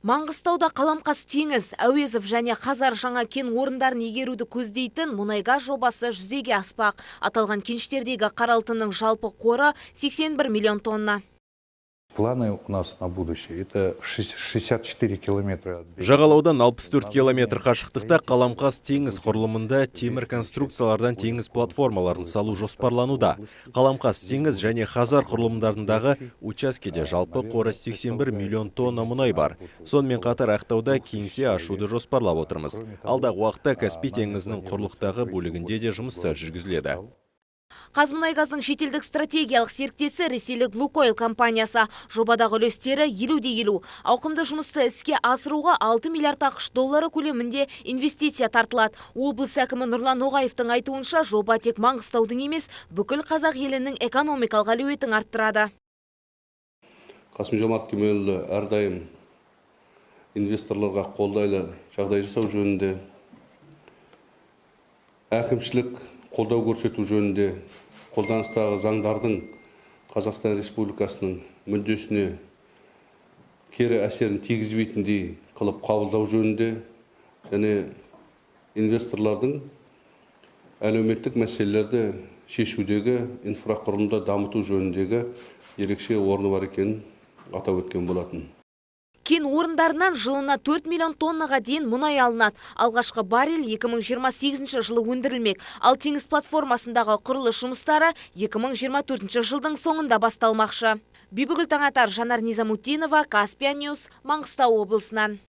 Маңғыстауда Қаламқас теңіз, Әуезов және Қазар жаңа кен орындарын игеруді көздейтін мұнай-газ жобасы жүзеге аспақ. Аталған кеніштердегі қара алтынның жалпы қоры 81 миллион тонна. Планы у нас на будущее – это 64 километра. Жағалаудан 64 километр қашықтықта Қаламқас теңіз құрылымында темір конструкциялардан теңіз платформаларын салу жоспарлануда. Қаламқас теңіз және Қазар құрылымдарындағы учаскеде жалпы қоры 81 миллион тонна мұнай бар. Сонымен қатар Ақтауда кеңсе ашуды жоспарлап отырмыз. Алдағы уақытта Каспий теңізінің құрлықтағы бөлігінде де жұмыстар жүргізіледі. Қазмұнайгаздың шетелдік стратегиялық серіктесі ресейлік Лукойл компаниясы. Жобадағы үлестері 50-50. Ауқымды жұмысты іске асыруға 6 миллиард ақш доллары көлемінде инвестиция тартылады. Облыс әкімі Нұрлан Ноғаевтың айтуынша, жоба тек Маңғыстаудың емес, бүкіл қазақ елінің экономикалық әлеуетін арттырады. Қасым-Жомарт Кемелұлы әрдайым инвесторларға қолдайлы жағдай жасау жөнінде, әкімшілік қолдау көрсету жөнінде, қолданыстағы заңдардың Қазақстан Республикасының мүддесіне кері әсерін тигізбейтіндей қылып қабылдау жөнінде және инвесторлардың әлеуметтік мәселелерді шешудегі инфрақұрылымды дамыту жөніндегі ерекше орны бар екенін атап өткен болатын. Кен орындарынан жылына 4 миллион тоннаға дейін мұнай алынады. Алғашқы баррель 2028 жылы өндірілмек. Ал теңіз платформасындағы құрылыс жұмыстары 2024 жылдың соңында басталмақшы. Бибігүл Таңатар, Жанар Низамутдинова, Каспия Ньюс, Маңғыстау облысынан.